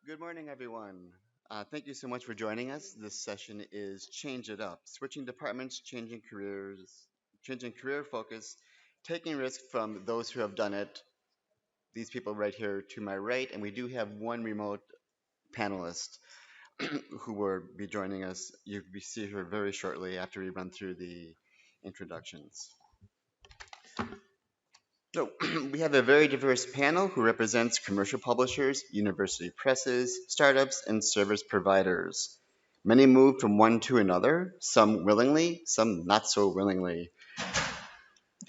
Good morning, everyone. Thank you so much for joining us. This session is Change It Up, switching departments, changing careers, changing career focus, taking risks from those who have done it. These people right here to my right, and we do have one remote panelist who will be joining us. You'll see her very shortly after we run through the introductions. So we have a very diverse panel who represents commercial publishers, university presses, startups, and service providers. Many move from one to another, some willingly, some not so willingly.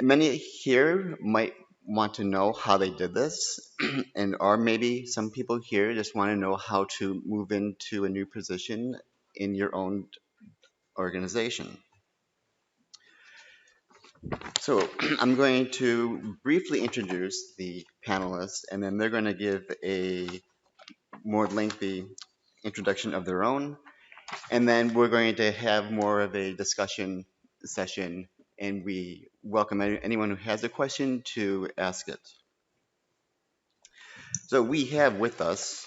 Many here might want to know how they did this, and or maybe some people here just want to know how to move into a new position in your own organization. So I'm going to briefly introduce the panelists, and then they're going to give a more lengthy introduction of their own, and then we're going to have more of a discussion session, and we welcome anyone who has a question to ask it. So we have with us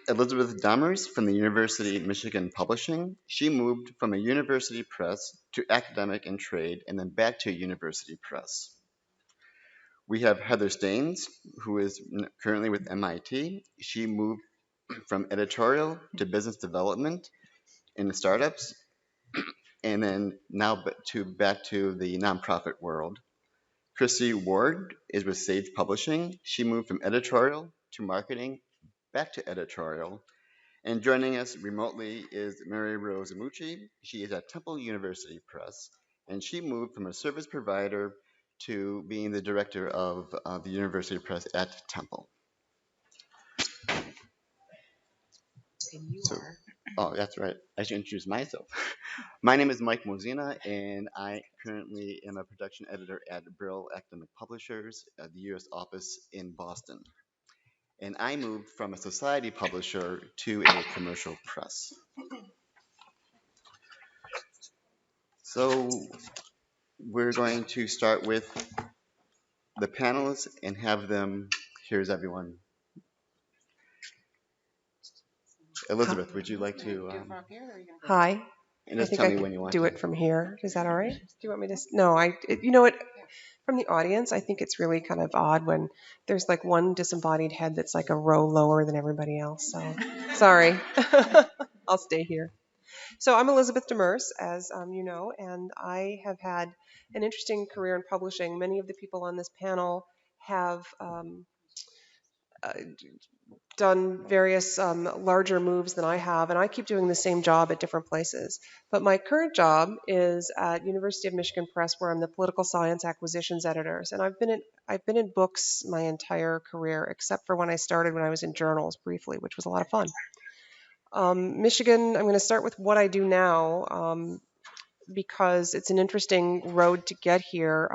Elizabeth Dahmers from the University of Michigan Publishing. She moved from a university press to academic and trade, and then back to a university press. We have Heather Staines, who is currently with MIT. She moved from editorial to business development in the startups, and then now back to the nonprofit world. Christy Ward is with Sage Publishing. She moved from editorial to marketing, back to editorial. And joining us remotely is Mary Rose Amucci. She is at Temple University Press, and she moved from a service provider to being the director of the University Press at Temple. So, oh, that's right. I should introduce myself. My name is Mike Mozina, and I currently am a production editor at Brill Academic Publishers, the U.S. office in Boston. And I moved from a society publisher to a commercial press. So we're going to start with the panelists and have them. Here's everyone. Elizabeth, would you like to Hi. and I just think tell I me could when you want do to? it from here. Is that all right? Do you want me to? No, you know what? From the audience, I think it's really kind of odd when there's like one disembodied head that's like a row lower than everybody else. So sorry. I'll stay here. So I'm Elizabeth Demers, as you know, and I have had an interesting career in publishing. Many of the people on this panel have uh, done various larger moves than I have, and I keep doing the same job at different places. But my current job is at University of Michigan Press, where I'm the political science acquisitions editors, and I've been in books my entire career, except for when I started when I was in journals briefly, which was a lot of fun. Michigan, I'm going to start with what I do now. Because it's an interesting road to get here.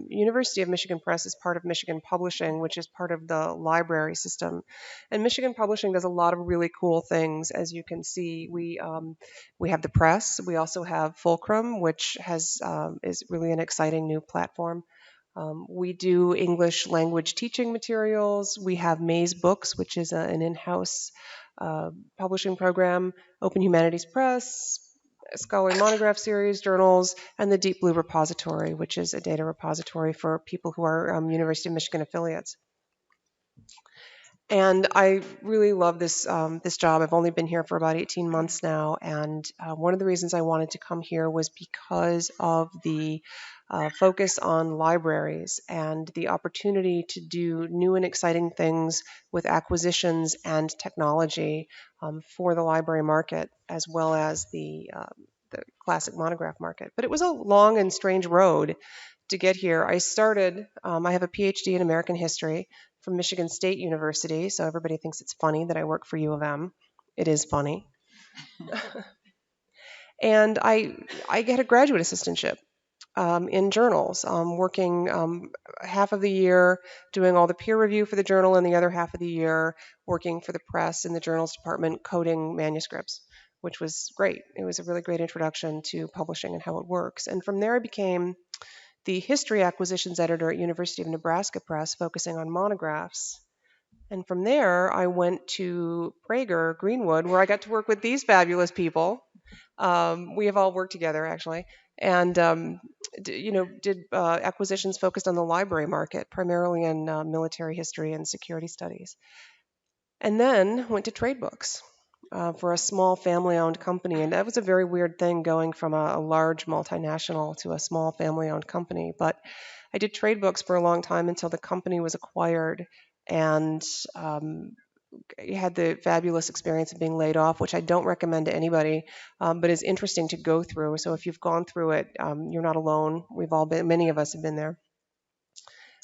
University of Michigan Press is part of Michigan Publishing, which is part of the library system. And Michigan Publishing does a lot of really cool things. As you can see, we have the press. We also have Fulcrum, which is really an exciting new platform. We do English language teaching materials. We have Maze Books, which is an in-house publishing program. Open Humanities Press, scholarly monograph series, journals, and the Deep Blue Repository, which is a data repository for people who are University of Michigan affiliates. And I really love this job. I've only been here for about 18 months now, and one of the reasons I wanted to come here was because of the focus on libraries and the opportunity to do new and exciting things with acquisitions and technology for the library market, as well as the classic monograph market. But it was a long and strange road to get here. I have a PhD in American history from Michigan State University, so everybody thinks it's funny that I work for U of M. It is funny. And I get a graduate assistantship in journals, working half of the year doing all the peer review for the journal, and the other half of the year working for the press in the journals department coding manuscripts, which was great. It was a really great introduction to publishing and how it works. And from there, I became the history acquisitions editor at University of Nebraska Press, focusing on monographs. And from there, I went to Prager Greenwood, where I got to work with these fabulous people. We have all worked together actually, and did acquisitions focused on the library market, primarily in military history and security studies. And then went to trade books for a small family-owned company, and that was a very weird thing going from a large multinational to a small family-owned company. But I did trade books for a long time until the company was acquired, and had the fabulous experience of being laid off, which I don't recommend to anybody, but is interesting to go through. So if you've gone through it, you're not alone. We've all been, many of us have been there.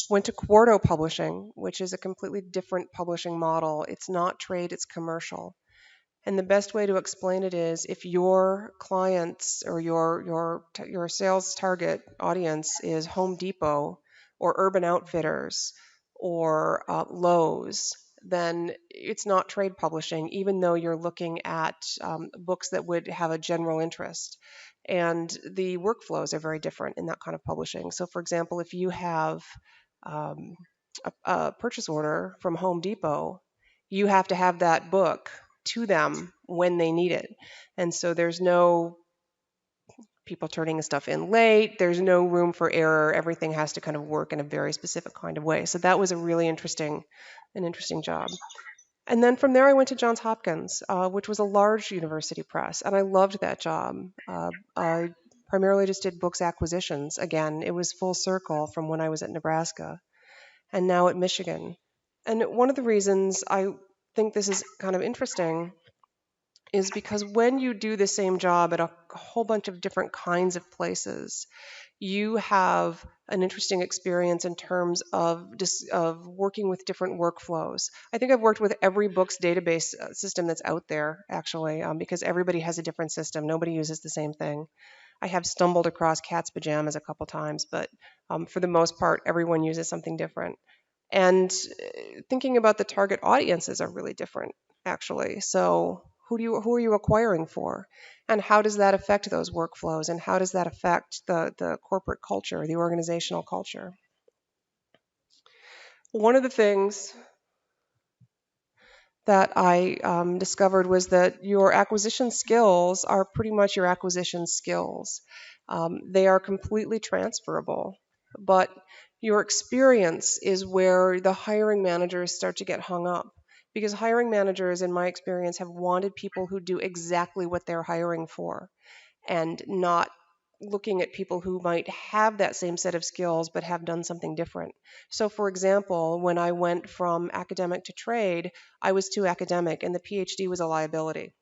Went to Quarto Publishing, which is a completely different publishing model. It's not trade, it's commercial. And the best way to explain it is if your clients or your sales target audience is Home Depot or Urban Outfitters or Lowe's, then it's not trade publishing, even though you're looking at books that would have a general interest. And the workflows are very different in that kind of publishing. So, for example, if you have um, a purchase order from Home Depot, you have to have that book to them when they need it. And so there's no people turning stuff in late, there's no room for error. Everything has to kind of work in a very specific kind of way. So that was a really an interesting job. And then from there, I went to Johns Hopkins, which was a large university press, and I loved that job. I primarily just did books acquisitions. Again, it was full circle from when I was at Nebraska and now at Michigan. And one of the reasons I think this is kind of interesting is because when you do the same job at a whole bunch of different kinds of places, you have an interesting experience in terms of working with different workflows. I think I've worked with every books database system that's out there, actually, because everybody has a different system. Nobody uses the same thing. I have stumbled across cat's pajamas a couple times, but for the most part, everyone uses something different. And thinking about the target audiences are really different, actually. So who are you acquiring for? And how does that affect those workflows? And how does that affect the corporate culture, the organizational culture? One of the things that I discovered was that your acquisition skills are pretty much your acquisition skills. They are completely transferable, but your experience is where the hiring managers start to get hung up. Because hiring managers, in my experience, have wanted people who do exactly what they're hiring for and not looking at people who might have that same set of skills but have done something different. So, for example, when I went from academic to trade, I was too academic and the PhD was a liability.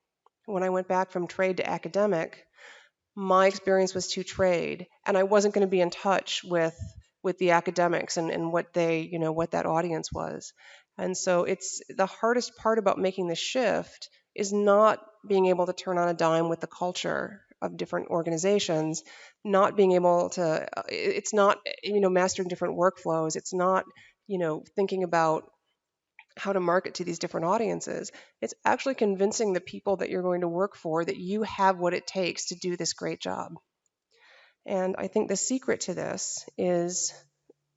When I went back from trade to academic, my experience was too trade and I wasn't going to be in touch with the academics and what what that audience was. And so it's the hardest part about making the shift is not being able to turn on a dime with the culture of different organizations, not being able to it's not mastering different workflows, it's not thinking about how to market to these different audiences. It's actually convincing the people that you're going to work for that you have what it takes to do this great job. And I think the secret to this is,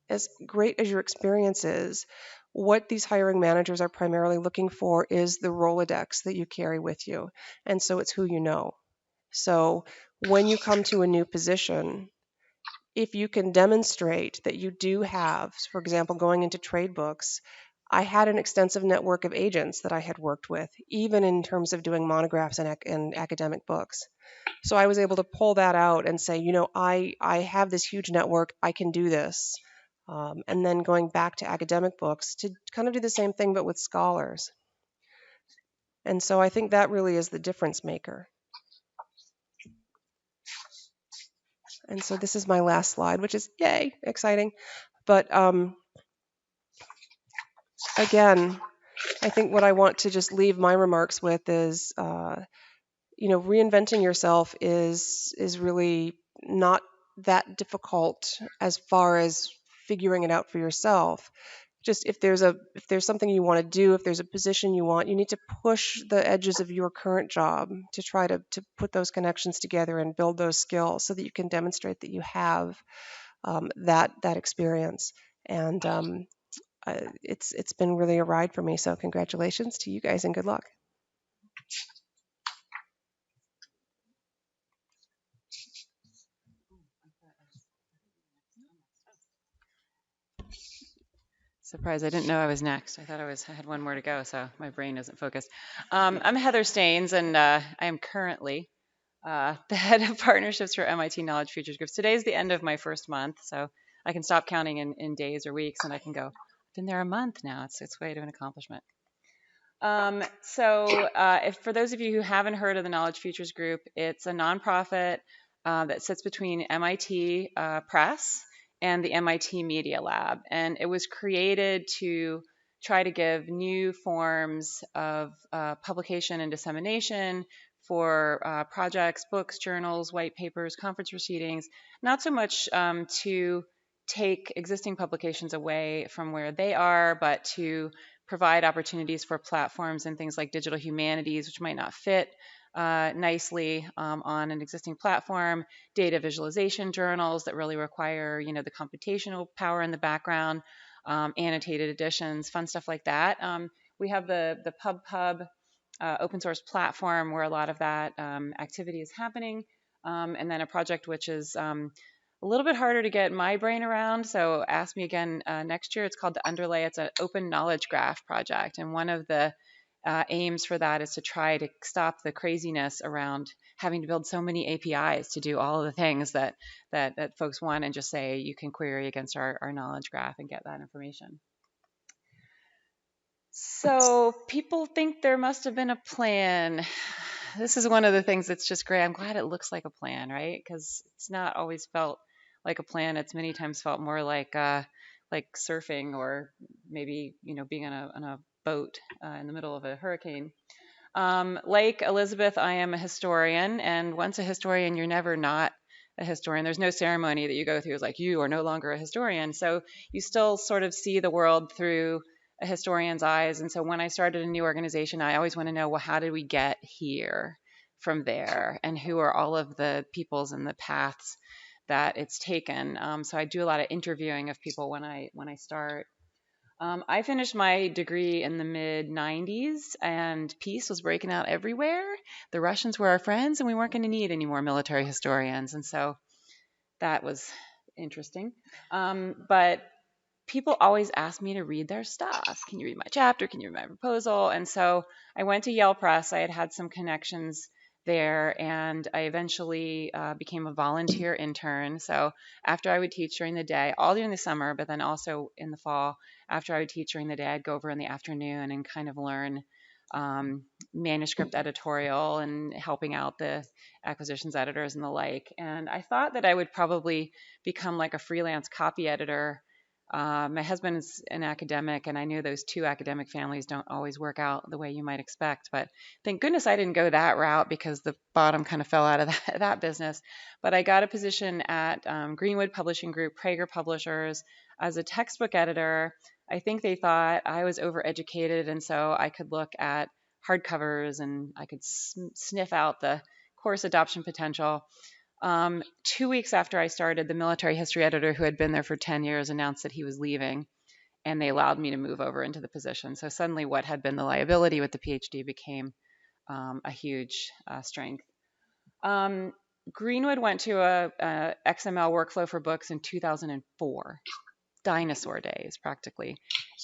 as great as your experience is, what these hiring managers are primarily looking for is the Rolodex that you carry with you. And so it's who you know. So when you come to a new position, if you can demonstrate that you do have, for example, going into trade books, I had an extensive network of agents that I had worked with, even in terms of doing monographs and academic books. So I was able to pull that out and say, I have this huge network, I can do this. And then going back to academic books to kind of do the same thing, but with scholars. And so I think that really is the difference maker. And so this is my last slide, which is yay, exciting. But again, I think what I want to just leave my remarks with is, reinventing yourself is really not that difficult as far as figuring it out for yourself. Just if there's something you want to do, if there's a position you want, you need to push the edges of your current job to try to put those connections together and build those skills so that you can demonstrate that you have that experience. And it's been really a ride for me. So congratulations to you guys and good luck. Surprise, I didn't know I was next. I thought I had one more to go, so my brain isn't focused. I'm Heather Staines, and I am currently the head of partnerships for MIT Knowledge Futures Groups. Today is the end of my first month, so I can stop counting in days or weeks, and I can go, I've been there a month now. It's quite an accomplishment. If for those of you who haven't heard of the Knowledge Futures Group, it's a nonprofit that sits between MIT Press and the MIT Media Lab, and it was created to try to give new forms of publication and dissemination for projects, books, journals, white papers, conference proceedings, not so much to take existing publications away from where they are, but to provide opportunities for platforms and things like digital humanities, which might not fit nicely on an existing platform, data visualization journals that really require, the computational power in the background, annotated editions, fun stuff like that. We have the PubPub open source platform where a lot of that activity is happening, and then a project which is a little bit harder to get my brain around. So ask me again next year. It's called the Underlay. It's an open knowledge graph project. And one of the aims for that is to try to stop the craziness around having to build so many APIs to do all of the things that folks want, and just say you can query against our knowledge graph and get that information. So people think there must have been a plan. This is one of the things that's just great. I'm glad it looks like a plan, right? Because it's not always felt like a plan. It's many times felt more like surfing, or maybe being on a boat in the middle of a hurricane. Like Elizabeth, I am a historian, and once a historian, you're never not a historian. There's no ceremony that you go through. It's like you are no longer a historian. So you still sort of see the world through a historian's eyes. And so when I started a new organization, I always want to know, well, how did we get here from there? And who are all of the peoples and the paths that it's taken? So I do a lot of interviewing of people when I start. I finished my degree in the mid 90s, and peace was breaking out everywhere. The Russians were our friends, and we weren't going to need any more military historians. And so that was interesting. But people always ask me to read their stuff. Can you read my chapter? Can you read my proposal? And so I went to Yale Press. I had some connections there, and I eventually became a volunteer intern. So after I would teach during the day, all during the summer, but then also in the fall, after I would teach during the day, I'd go over in the afternoon and kind of learn manuscript editorial and helping out the acquisitions editors and the like. And I thought that I would probably become like a freelance copy editor. My husband is an academic, and I knew those two academic families don't always work out the way you might expect. But thank goodness I didn't go that route, because the bottom kind of fell out of that business. But I got a position at Greenwood Publishing Group, Prager Publishers, as a textbook editor. I think they thought I was overeducated, and so I could look at hardcovers and I could sniff out the course adoption potential. 2 weeks after I started, the military history editor who had been there for 10 years announced that he was leaving, and they allowed me to move over into the position. So suddenly what had been the liability with the PhD became a huge strength. Greenwood went to a XML workflow for books in 2004, dinosaur days practically,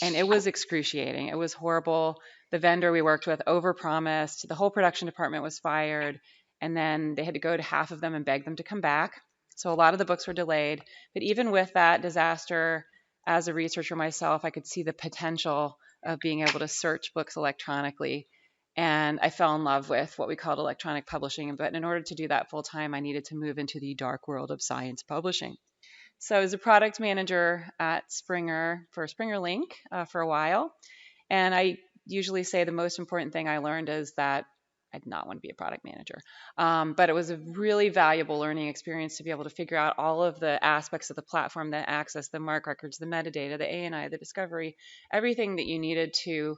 and it was excruciating. It was horrible. The vendor we worked with overpromised. The whole production department was fired, and then they had to go to half of them and beg them to come back. So a lot of the books were delayed. But even with that disaster, as a researcher myself, I could see the potential of being able to search books electronically. And I fell in love with what we called electronic publishing. But in order to do that full time, I needed to move into the dark world of science publishing. So I was a product manager at Springer for Springer Link for a while. And I usually say the most important thing I learned is that I did not want to be a product manager. But it was a really valuable learning experience to be able to figure out all of the aspects of the platform, the access, the MARC records, the metadata, the ANI, the discovery, everything that you needed to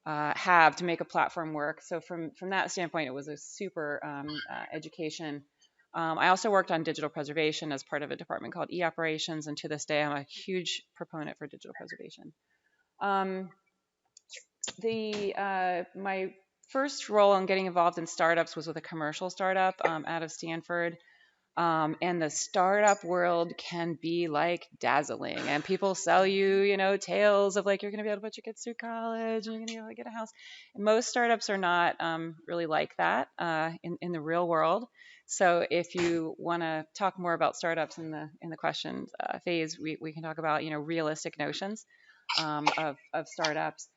have to make a platform work. So from that standpoint, it was a super education. I also worked on digital preservation as part of a department called e-operations, and to this day, I'm a huge proponent for digital preservation. Um, my first role in getting involved in startups was with a commercial startup out of Stanford. And the startup world can be like dazzling, and people sell you, tales of like you're going to be able to put your kids through college and you're going to be able to get a house. And most startups are not really like that in the real world. So if you want to talk more about startups in the question phase, we can talk about realistic notions of startups.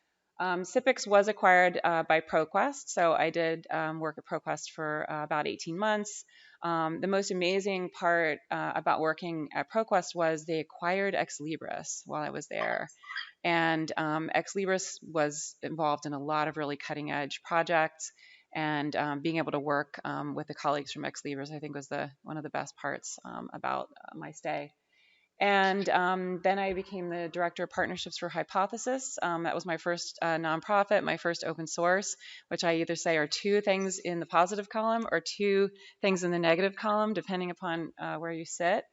Sipix was acquired by ProQuest, so I did work at ProQuest for about 18 months. The most amazing part about working at ProQuest was they acquired Ex Libris while I was there. And Ex Libris was involved in a lot of really cutting edge projects. And being able to work with the colleagues from Ex Libris, I think, was one of the best parts about my stay. And then I became the director of partnerships for Hypothesis. That was my first nonprofit, my first open source, which I either say are two things in the positive column or two things in the negative column, depending upon where you sit.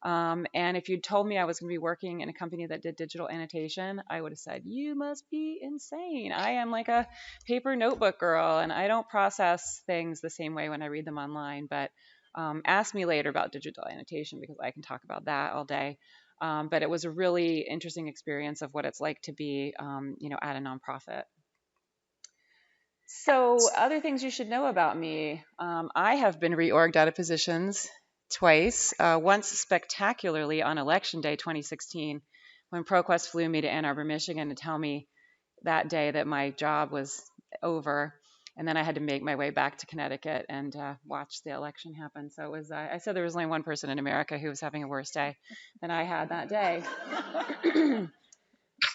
And if you'd told me I was going to be working in a company that did digital annotation, I would have said, you must be insane. I am like a paper notebook girl, and I don't process things the same way when I read them online. But ask me later about digital annotation because I can talk about that all day. But it was a really interesting experience of what it's like to be, at a nonprofit. So other things you should know about me. I have been reorged out of positions twice, once spectacularly on Election Day 2016 when ProQuest flew me to Ann Arbor, Michigan to tell me that day that my job was over. And then I had to make my way back to Connecticut and watch the election happen. So it was, I said there was only one person in America who was having a worse day than I had that day.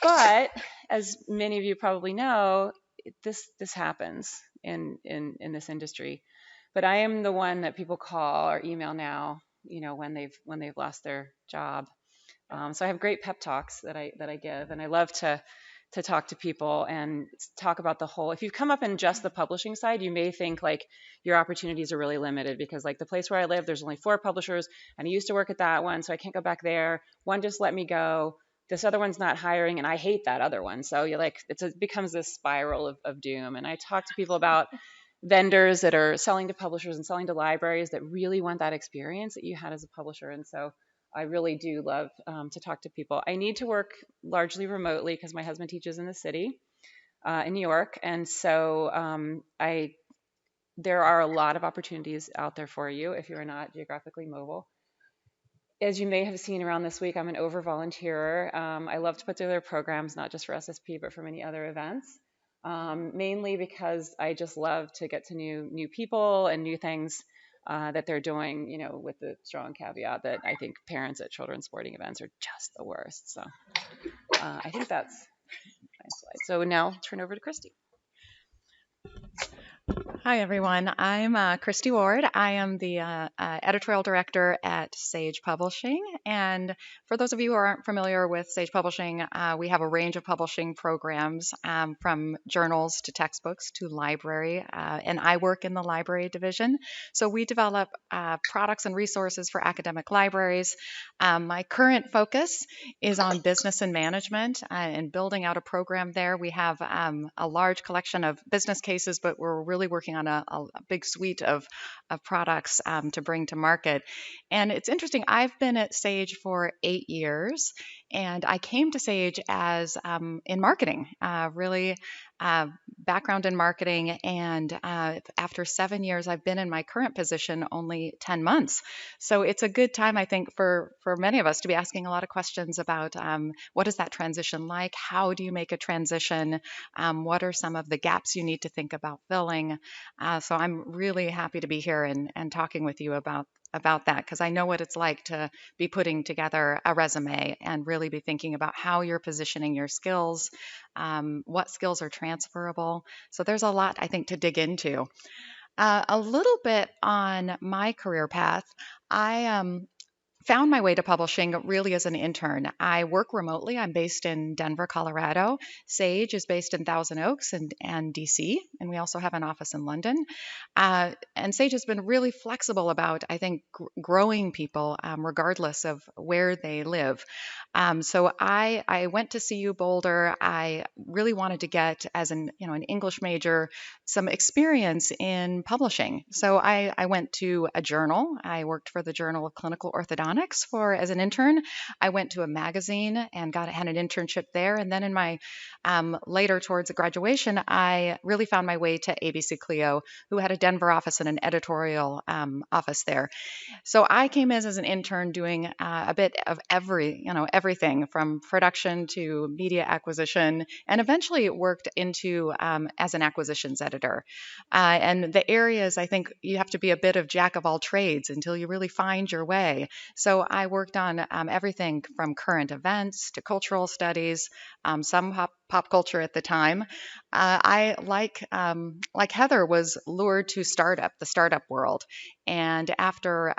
But as many of you probably know, this happens in this industry. But I am the one that people call or email now, when they've lost their job. So I have great pep talks that I give, and I love to talk to people and talk about the whole. If you've come up in just the publishing side, you may think like your opportunities are really limited because like the place where I live, there's only 4 publishers, and I used to work at that one, so I can't go back there. One just let me go. This other one's not hiring, and I hate that other one. So you're like, it becomes this spiral of doom. And I talk to people about vendors that are selling to publishers and selling to libraries that really want that experience that you had as a publisher. And so I really do love to talk to people. I need to work largely remotely because my husband teaches in the city in New York. And so there are a lot of opportunities out there for you if you're not geographically mobile. As you may have seen around this week, I'm an over volunteerer. I love to put together programs, not just for SSP, but for many other events, mainly because I just love to get to new people and new things that they're doing, with the strong caveat that I think parents at children's sporting events are just the worst. So I think that's my slide. So now I'll turn over to Christy. Hi, everyone. I'm Christy Ward. I am the editorial director at Sage Publishing. And for those of you who aren't familiar with Sage Publishing, we have a range of publishing programs from journals to textbooks to library. And I work in the library division. So we develop products and resources for academic libraries. My current focus is on business and management and building out a program there. We have a large collection of business cases, but we're really working on a big suite of products to bring to market. And it's interesting, I've been at Sage for 8 years, and I came to Sage as in marketing, really background in marketing. And after 7 years, I've been in my current position only 10 months. So it's a good time, I think, for many of us to be asking a lot of questions about what is that transition like? How do you make a transition? What are some of the gaps you need to think about filling? So I'm really happy to be here and talking with you about that because I know what it's like to be putting together a resume and really be thinking about how you're positioning your skills, what skills are transferable. So there's a lot, I think, to dig into. A little bit on my career path. found my way to publishing really as an intern. I work remotely. I'm based in Denver, Colorado. Sage is based in Thousand Oaks and DC, and we also have an office in London. And Sage has been really flexible about, I think, growing people regardless of where they live. So I went to CU Boulder. I really wanted to get, as an English major, some experience in publishing. So I went to a journal. I worked for the Journal of Clinical Orthodontics as an intern. I went to a magazine and had an internship there. And then in my later towards graduation, I really found my way to ABC Clio, who had a Denver office and an editorial office there. So I came as an intern doing a bit of everything from production to media acquisition, and eventually worked into as an acquisitions editor. And the areas, I think you have to be a bit of jack of all trades until you really find your way. So I worked on everything from current events to cultural studies, some pop culture at the time. I like Heather was lured to the startup world, and after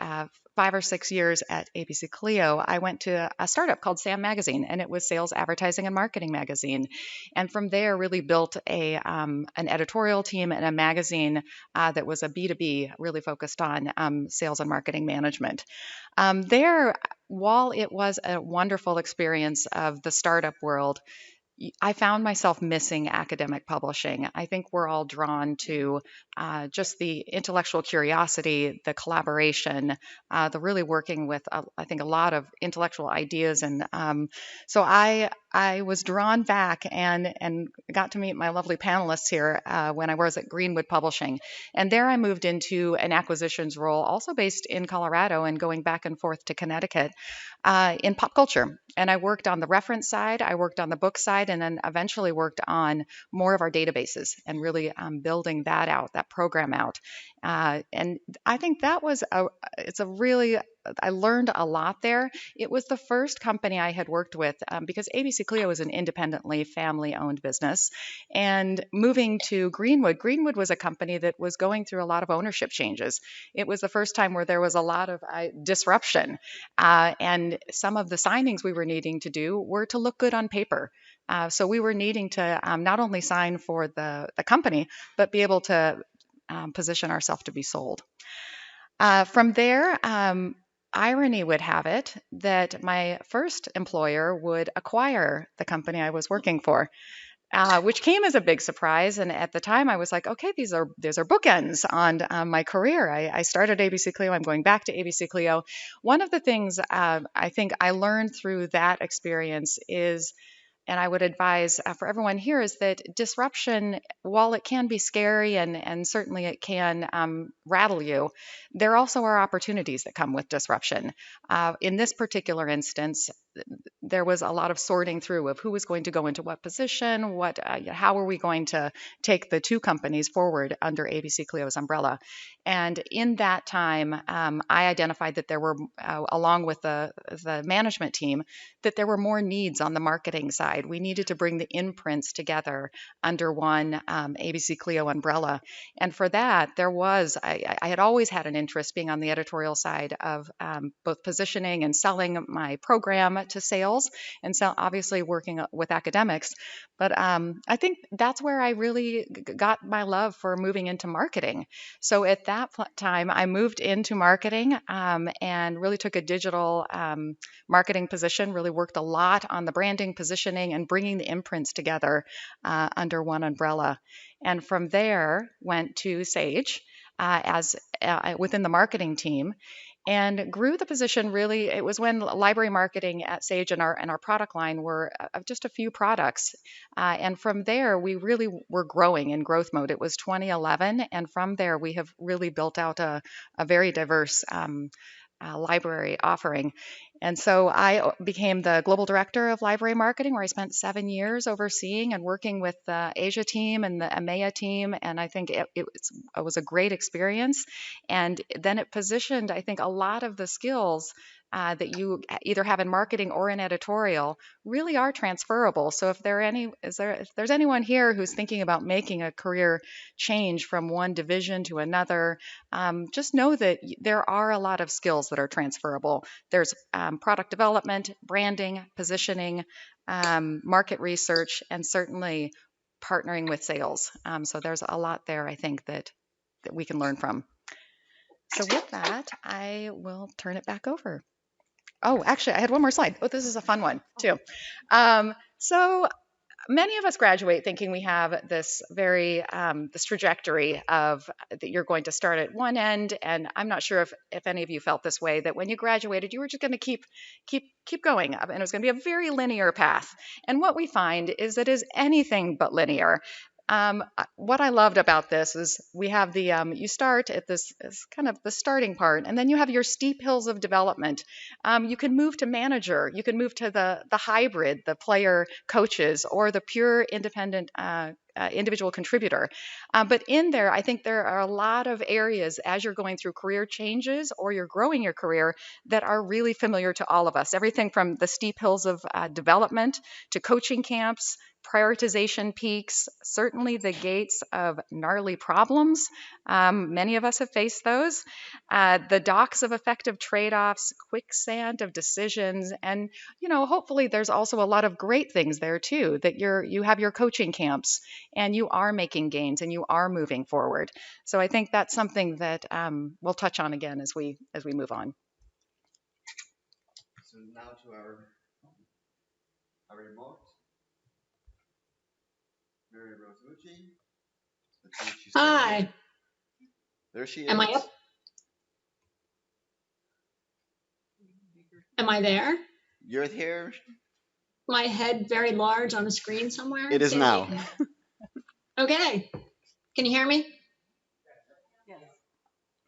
5 or 6 years at ABC Clio, I went to a startup called Sam Magazine, and it was sales, advertising, and marketing magazine. And from there, really built an editorial team and a magazine that was a B2B, really focused on sales and marketing management. There, while it was a wonderful experience of the startup world, I found myself missing academic publishing. I think we're all drawn to just the intellectual curiosity, the collaboration, the really working with, I think, a lot of intellectual ideas. And so I was drawn back and got to meet my lovely panelists here when I was at Greenwood Publishing. And there I moved into an acquisitions role, also based in Colorado and going back and forth to Connecticut in pop culture. And I worked on the reference side, I worked on the book side, and then eventually worked on more of our databases and really building that out, that program out. And I think I learned a lot there. It was the first company I had worked with because ABC Clio is an independently family-owned business. And moving to Greenwood was a company that was going through a lot of ownership changes. It was the first time where there was a lot of disruption. And some of the signings we were needing to do were to look good on paper. So we were needing to not only sign for the company, but be able to position ourselves to be sold. From there, irony would have it that my first employer would acquire the company I was working for. Which came as a big surprise. And at the time, I was like, okay, these are bookends on my career. I started ABC Clio. I'm going back to ABC Clio. One of the things I think I learned through that experience is, and I would advise for everyone here, is that disruption, while it can be scary and certainly it can rattle you, there also are opportunities that come with disruption. In this particular instance, there was a lot of sorting through of who was going to go into what position, how are we going to take the two companies forward under ABC Clio's umbrella. And in that time, I identified that there were, along with the management team, that there were more needs on the marketing side. We needed to bring the imprints together under one ABC Clio umbrella. And for that, I had always had an interest being on the editorial side of both positioning and selling my program to sales, and so obviously working with academics. But I think that's where I really got my love for moving into marketing. So at that time, I moved into marketing and really took a digital marketing position, really worked a lot on the branding, positioning, and bringing the imprints together under one umbrella. And from there, went to Sage within the marketing team, and grew the position. Really, it was when library marketing at Sage and our product line were just a few products. And from there, we really were growing in growth mode. It was 2011. And from there, we have really built out a very diverse library offering. And so I became the global director of library marketing, where I spent 7 years overseeing and working with the Asia team and the EMEA team. And I think it was a great experience. And then it positioned, I think, a lot of the skills that you either have in marketing or in editorial really are transferable. So if there's anyone here who's thinking about making a career change from one division to another, just know that there are a lot of skills that are transferable. There's product development, branding, positioning, market research, and certainly partnering with sales. So there's a lot there, I think, that we can learn from. So with that, I will turn it back over. Oh, actually, I had one more slide. Oh, this is a fun one too. So many of us graduate thinking we have this this trajectory of that you're going to start at one end, and I'm not sure if any of you felt this way, that when you graduated you were just going to keep going up, and it was going to be a very linear path. And what we find is it is anything but linear. What I loved about this is we have you start at this is kind of the starting part, and then you have your steep hills of development. You can move to manager, you can move to the hybrid, the player coaches, or the pure independent individual contributor. But in there, I think there are a lot of areas as you're going through career changes or you're growing your career that are really familiar to all of us. Everything from the steep hills of development to coaching camps, prioritization peaks, certainly the gates of gnarly problems. Many of us have faced those. The docks of effective trade-offs, quicksand of decisions, and hopefully there's also a lot of great things there too. That you have your coaching camps and you are making gains and you are moving forward. So I think that's something that we'll touch on again as we move on. So now to our remote. Mary Rose Mucci. Hi. There she is. Am I up? Am I there? You're here. My head very large on a screen somewhere? It is now. Okay. Can you hear me? Yes.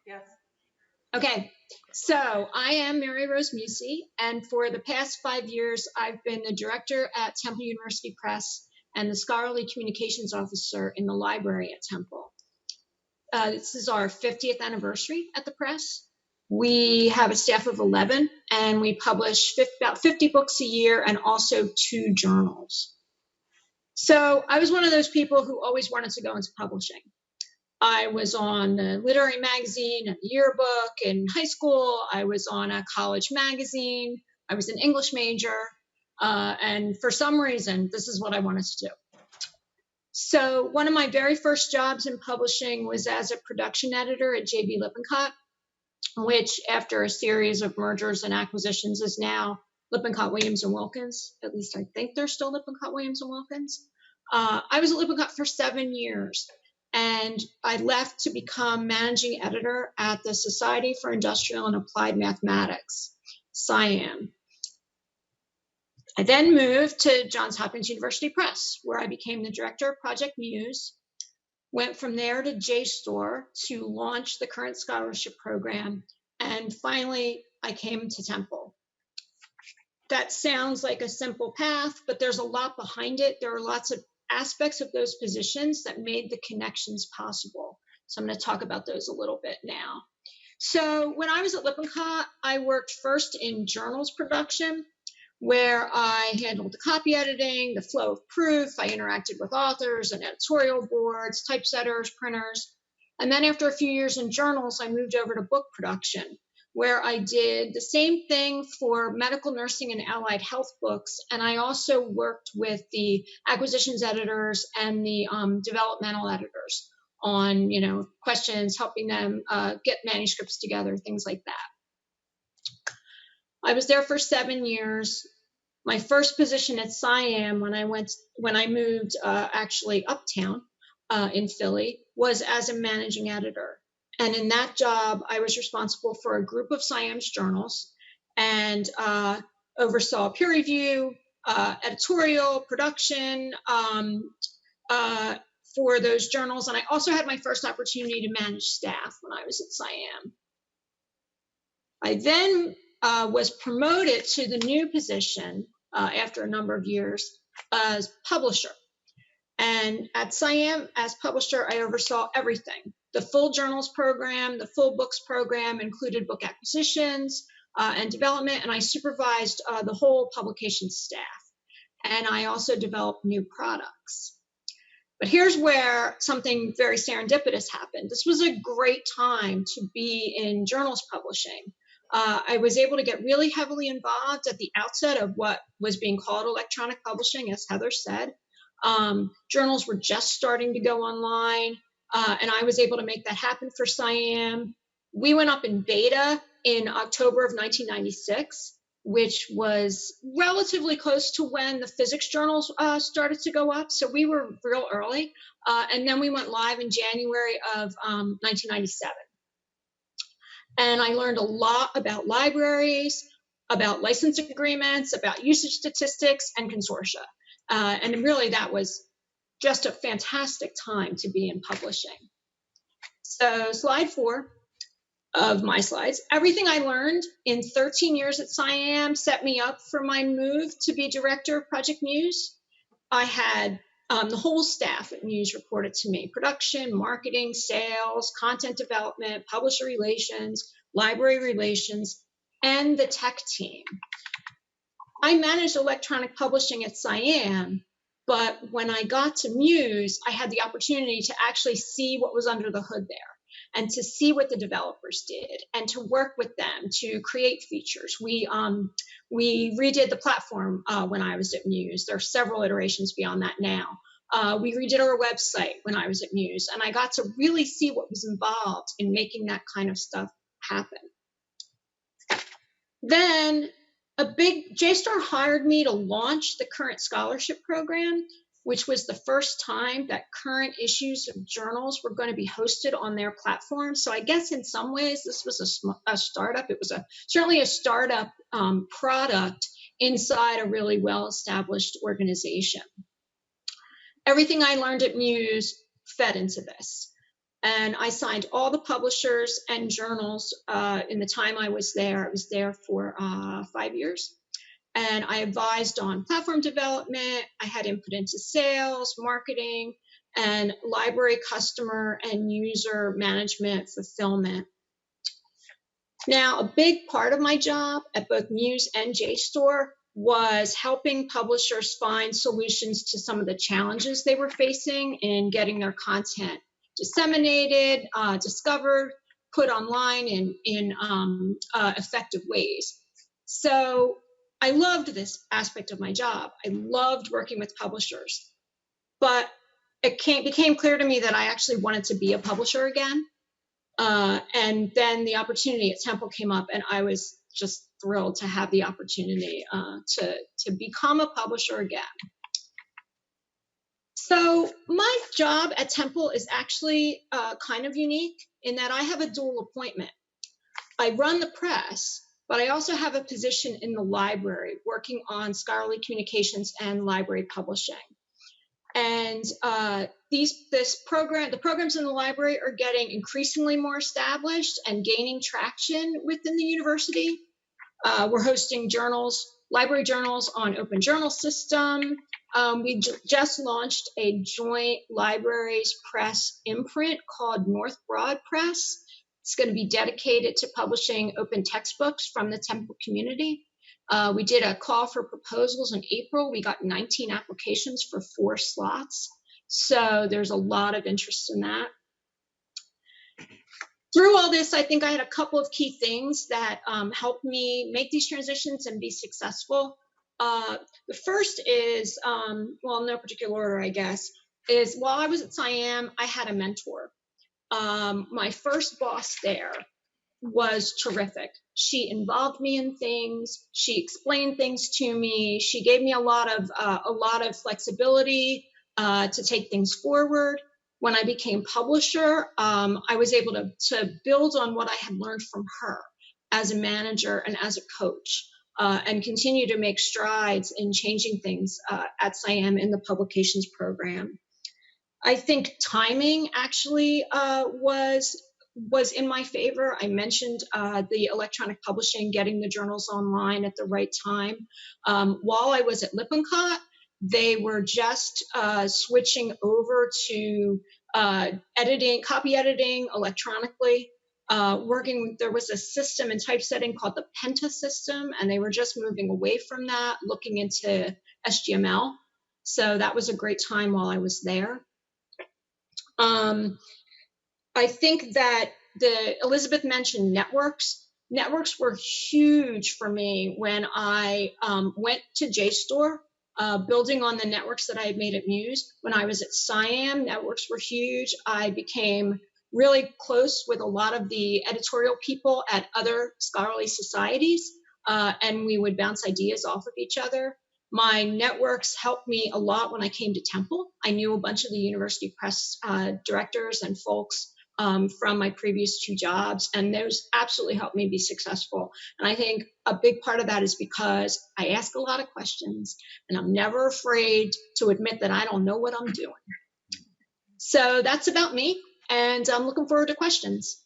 Yes. Okay. So I am Mary Rose Mucci, and for the past 5 years, I've been the director at Temple University Press and the scholarly communications officer in the library at Temple. This is our 50th anniversary at the press. We have a staff of 11, and we publish about 50 books a year and also 2 journals. So I was one of those people who always wanted to go into publishing. I was on the literary magazine and the yearbook in high school. I was on a college magazine. I was an English major. And for some reason, this is what I wanted to do. So one of my very first jobs in publishing was as a production editor at J.B. Lippincott, which after a series of mergers and acquisitions is now Lippincott, Williams & Wilkins. At least I think they're still Lippincott, Williams & Wilkins. I was at Lippincott for 7 years, and I left to become managing editor at the Society for Industrial and Applied Mathematics, SIAM. I then moved to Johns Hopkins University Press, where I became the director of Project Muse, went from there to JSTOR to launch the current scholarship program, and finally I came to Temple. That sounds like a simple path, but there's a lot behind it. There are lots of aspects of those positions that made the connections possible. So I'm going to talk about those a little bit now. So when I was at Lippincott, I worked first in journals production, where I handled the copy editing, the flow of proof. I interacted with authors and editorial boards, typesetters, printers. And then after a few years in journals, I moved over to book production, where I did the same thing for medical nursing and allied health books. And I also worked with the acquisitions editors and the developmental editors on, questions, helping them get manuscripts together, things like that. I was there for 7 years. My first position at SIAM when I moved actually uptown in Philly was as a managing editor. And in that job, I was responsible for a group of SIAM's journals and oversaw peer review, editorial, production for those journals. And I also had my first opportunity to manage staff when I was at SIAM. I then was promoted to the new position after a number of years as publisher. And at SIAM, as publisher, I oversaw everything. The full journals program, the full books program included book acquisitions, and development, and I supervised the whole publication staff. And I also developed new products. But here's where something very serendipitous happened. This was a great time to be in journals publishing. I was able to get really heavily involved at the outset of what was being called electronic publishing, as Heather said. Journals were just starting to go online, and I was able to make that happen for SCIAM. We went up in beta in October of 1996, which was relatively close to when the physics journals started to go up. So we were real early. And then we went live in January of 1997. And I learned a lot about libraries, about license agreements, about usage statistics, and consortia. And really, that was just a fantastic time to be in publishing. So slide 4 of my slides. Everything I learned in 13 years at SCIAM set me up for my move to be director of Project Muse. I had the whole staff at Muse reported to me: production, marketing, sales, content development, publisher relations, library relations, and the tech team. I managed electronic publishing at SCIAM, but when I got to Muse, I had the opportunity to actually see what was under the hood there, and to see what the developers did, and to work with them to create features. We redid the platform when I was at Muse. There are several iterations beyond that now. We redid our website when I was at Muse, and I got to really see what was involved in making that kind of stuff happen. Then JSTOR hired me to launch the current scholarship program, which was the first time that current issues of journals were going to be hosted on their platform. So I guess in some ways this was a startup. It was certainly a startup product inside a really well-established organization. Everything I learned at Muse fed into this. And I signed all the publishers and journals in the time I was there. I was there for 5 years. And I advised on platform development. I had input into sales, marketing, and library customer and user management fulfillment. Now, a big part of my job at both Muse and JSTOR was helping publishers find solutions to some of the challenges they were facing in getting their content disseminated, discovered, put online in effective ways. So I loved this aspect of my job. I loved working with publishers, but it became clear to me that I actually wanted to be a publisher again. And then the opportunity at Temple came up, and I was just thrilled to have the opportunity to become a publisher again. So my job at Temple is actually kind of unique in that I have a dual appointment. I run the press, but I also have a position in the library working on scholarly communications and library publishing. And the programs in the library are getting increasingly more established and gaining traction within the university. We're hosting library journals on Open Journal System. We just launched a joint libraries press imprint called North Broad Press. It's going to be dedicated to publishing open textbooks from the Temple community. We did a call for proposals in April. We got 19 applications for 4 slots. So there's a lot of interest in that. Through all this, I think I had a couple of key things that helped me make these transitions and be successful. The first is, well, in no particular order, I guess, is while I was at SCIAM, I had a mentor. My first boss there was terrific. She involved me in things. She explained things to me. She gave me a lot of flexibility to take things forward. When I became publisher, I was able to build on what I had learned from her as a manager and as a coach, and continue to make strides in changing things at SCIAM in the publications program. I think timing actually was in my favor. I mentioned the electronic publishing, getting the journals online at the right time. While I was at Lippincott, they were just switching over to copy editing electronically. there was a system in typesetting called the Penta system, and they were just moving away from that, looking into SGML. So that was a great time while I was there. Um, I think that Elizabeth mentioned networks. Networks were huge for me when I went to JSTOR, building on the networks that I had made at Muse. When I was at SciAm, networks were huge. I became really close with a lot of the editorial people at other scholarly societies, and we would bounce ideas off of each other. My networks helped me a lot when I came to Temple. I knew a bunch of the university press directors and folks from my previous two jobs, and those absolutely helped me be successful. And I think a big part of that is because I ask a lot of questions, and I'm never afraid to admit that I don't know what I'm doing. So that's about me, and I'm looking forward to questions.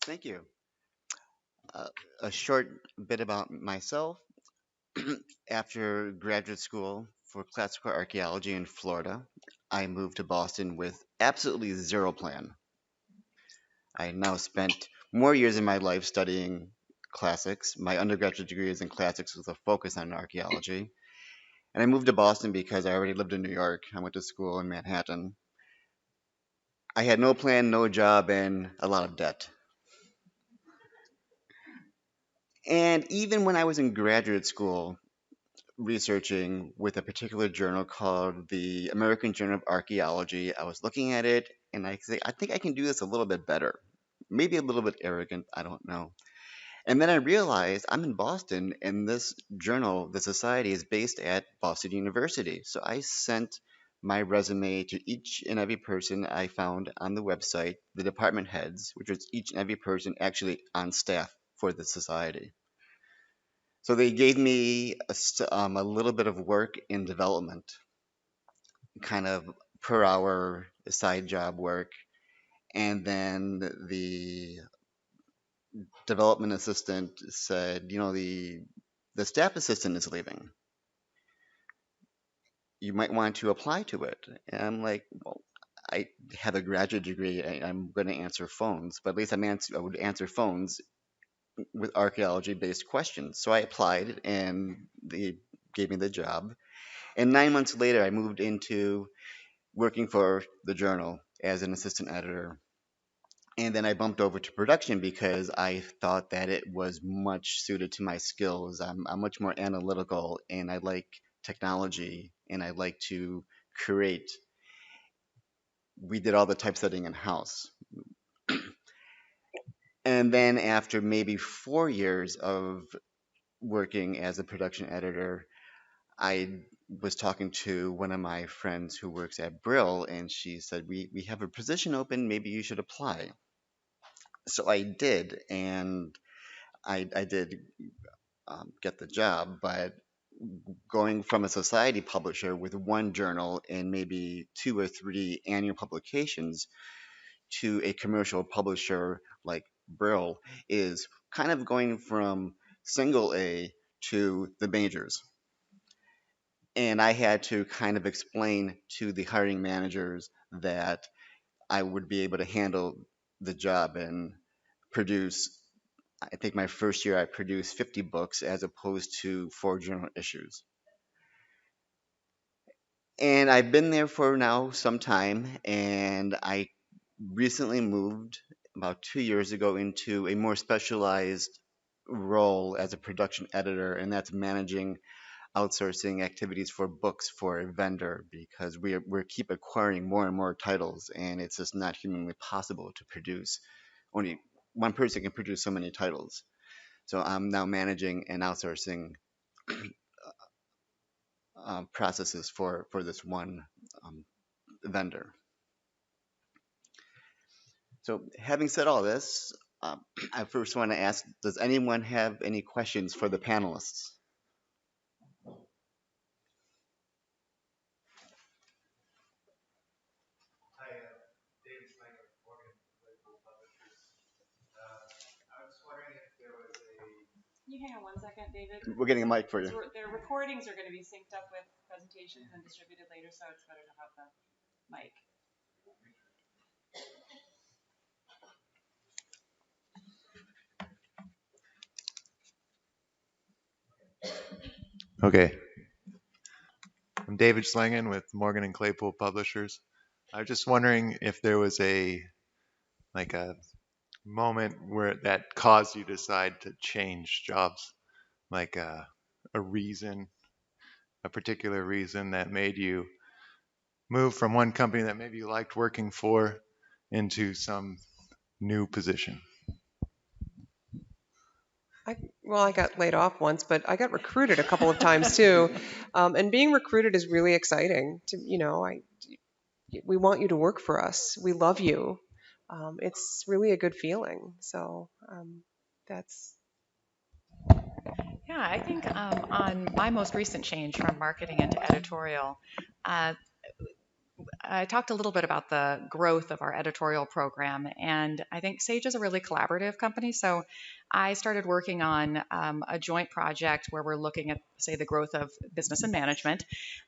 Thank you. A short bit about myself. After graduate school for classical archaeology in Florida, I moved to Boston with absolutely zero plan. I now spent more years in my life studying classics. My undergraduate degree is in classics with a focus on archaeology. And I moved to Boston because I already lived in New York. I went to school in Manhattan. I had no plan, no job, and a lot of debt. And even when I was in graduate school, researching with a particular journal called the American Journal of Archaeology, I was looking at it and I say, I think I can do this a little bit better. Maybe a little bit arrogant, I don't know. And then I realized I'm in Boston and this journal, the society, is based at Boston University. So I sent my resume to each and every person I found on the website, the department heads, which was each and every person actually on staff for the society. So they gave me a little bit of work in development, kind of per hour side job work. And then the development assistant said, the staff assistant is leaving. You might want to apply to it. And I'm like, well, I have a graduate degree. I'm going to answer phones, but at least I would answer phones with archaeology-based questions. So I applied, and they gave me the job. And 9 months later, I moved into working for the journal as an assistant editor. And then I bumped over to production because I thought that it was much suited to my skills. I'm much more analytical and I like technology and I like to create. We did all the typesetting in house. And then after maybe 4 years of working as a production editor, I was talking to one of my friends who works at Brill, and she said, we have a position open, maybe you should apply. So I did, and I did get the job, but going from a society publisher with one journal and maybe 2 or 3 annual publications to a commercial publisher like Brill is kind of going from single A to the majors. And I had to kind of explain to the hiring managers that I would be able to handle the job and produce. I think my first year I produced 50 books as opposed to 4 journal issues. And I've been there for now some time, and I recently moved about 2 years ago into a more specialized role as a production editor, and that's managing outsourcing activities for books for a vendor because we keep acquiring more and more titles, and it's just not humanly possible to produce. Only one person can produce so many titles. So I'm now managing and outsourcing processes for this one vendor. So having said all this, I first want to ask, does anyone have any questions for the panelists? Can you hang on one second, David? We're getting a mic for you. So their recordings are going to be synced up with presentations and distributed later, so it's better to have the mic. Okay. I'm David Slangen with Morgan and Claypool Publishers. I was just wondering if there was a moment where that caused you to decide to change jobs, like a reason, a particular reason that made you move from one company that maybe you liked working for into some new position. Well, I got laid off once, but I got recruited a couple of times too. And being recruited is really exciting. We want you to work for us. We love you. It's really a good feeling. So that's Yeah, I think on my most recent change from marketing into editorial, uh, I talked a little bit about the growth of our editorial program, and I think Sage is a really collaborative company. So I started working on a joint project where we're looking at, say, the growth of business and management.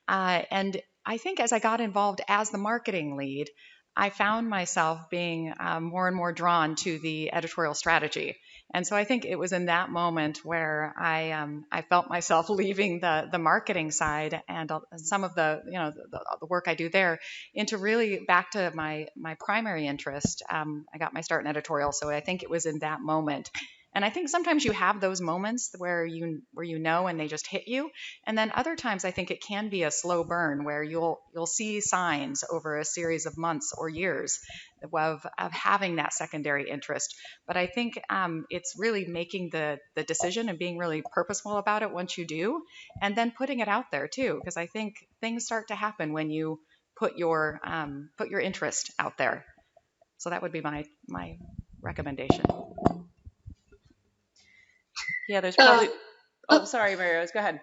And I think as I got involved as the marketing lead, I found myself being more and more drawn to the editorial strategy. And so I think it was in that moment where I felt myself leaving the marketing side and some of the work I do there into really back to my primary interest. I got my start in editorial, so I think it was in that moment. And I think sometimes you have those moments where you know and they just hit you, and then other times I think it can be a slow burn where you'll see signs over a series of months or years of having that secondary interest. But I think it's really making the decision and being really purposeful about it once you do, and then putting it out there too, because I think things start to happen when you put your interest out there. So that would be my recommendation. Yeah, there's Uh, probably. Oh, sorry, Mary Rose. Go ahead.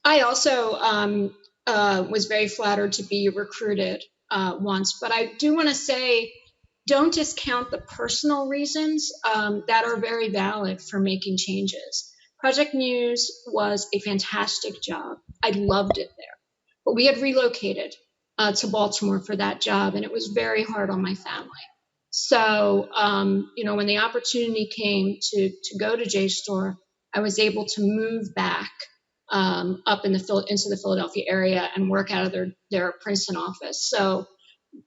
I also was very flattered to be recruited once, but I do want to say don't discount the personal reasons that are very valid for making changes. Project News was a fantastic job. I loved it there. But we had relocated to Baltimore for that job, and it was very hard on my family. So, when the opportunity came to go to JSTOR, I was able to move back up into the Philadelphia area and work out of their Princeton office. So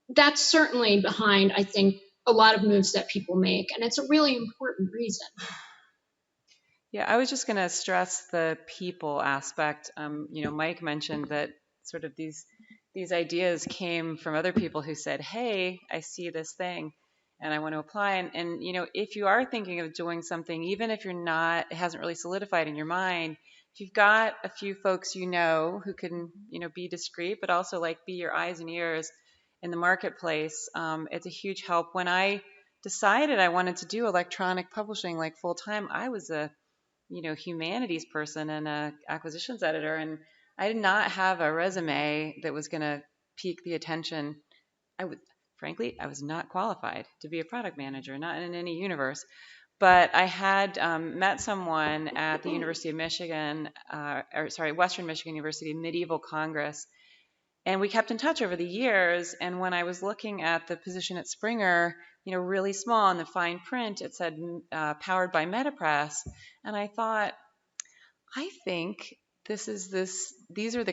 that's certainly behind, I think, a lot of moves that people make, and it's a really important reason. Yeah, I was just going to stress the people aspect. Mike mentioned that sort of these ideas came from other people who said, "Hey, I see this thing, and I want to apply." And if you are thinking of doing something, even if you're not, it hasn't really solidified in your mind. If you've got a few folks who can be discreet, but also like be your eyes and ears in the marketplace, it's a huge help. When I decided I wanted to do electronic publishing like full time, I was a humanities person and a acquisitions editor, and I did not have a resume that was going to pique the attention. Frankly, I was not qualified to be a product manager, not in any universe. But I had met someone at the University of Michigan, Western Michigan University Medieval Congress, and we kept in touch over the years. And when I was looking at the position at Springer, really small in the fine print, it said powered by MetaPress. And I thought, I think these are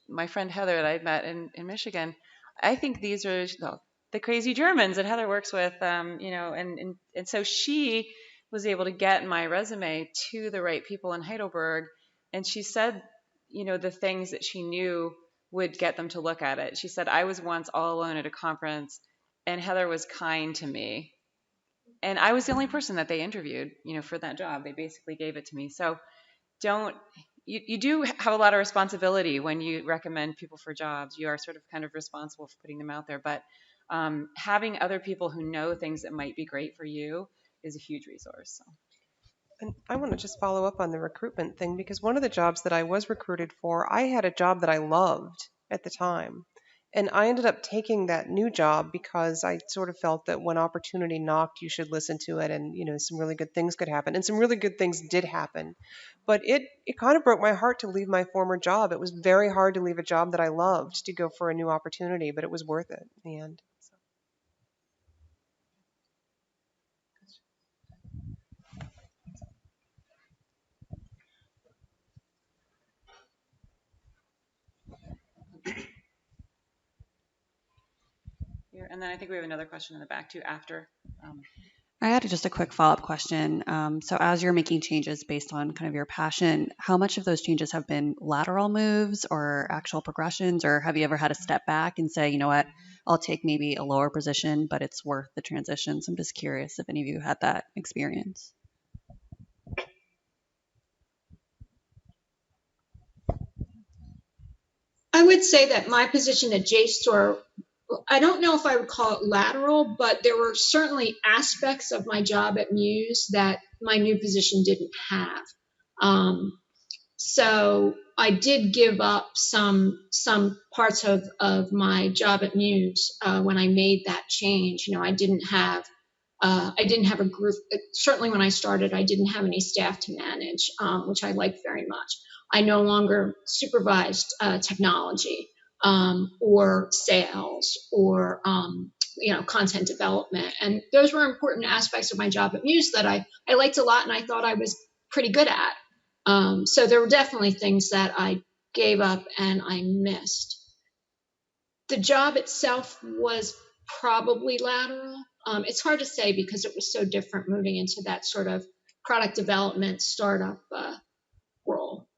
my friend Heather that I'd met in Michigan. I think these are the crazy Germans that Heather works with, and so she was able to get my resume to the right people in Heidelberg. And she said, the things that she knew would get them to look at it. She said, I was once all alone at a conference and Heather was kind to me. And I was the only person that they interviewed, for that job. They basically gave it to me. So you do have a lot of responsibility when you recommend people for jobs. You are sort of kind of responsible for putting them out there. But having other people who know things that might be great for you is a huge resource. So. And I want to just follow up on the recruitment thing because one of the jobs that I was recruited for, I had a job that I loved at the time. And I ended up taking that new job because I sort of felt that when opportunity knocked, you should listen to it and, some really good things could happen. And some really good things did happen. But it kind of broke my heart to leave my former job. It was very hard to leave a job that I loved to go for a new opportunity, but it was worth it in the end. So. And then I think we have another question in the back too after. Um, I had just a quick follow-up question. So as you're making changes based on kind of your passion, how much of those changes have been lateral moves or actual progressions, or have you ever had to step back and say, you know what, I'll take maybe a lower position, but it's worth the transition? So I'm just curious if any of you had that experience. I would say that my position at JSTOR, I don't know if I would call it lateral, but there were certainly aspects of my job at Muse that my new position didn't have. So I did give up some parts of my job at Muse when I made that change. You know, I didn't have a group. Certainly, when I started, I didn't have any staff to manage, which I liked very much. I no longer supervised technology or sales or content development, and those were important aspects of my job at Muse that I liked a lot, and I thought I was pretty good at. So there were definitely things that I gave up and I missed. The job itself was probably lateral. It's hard to say because it was so different moving into that sort of product development startup role.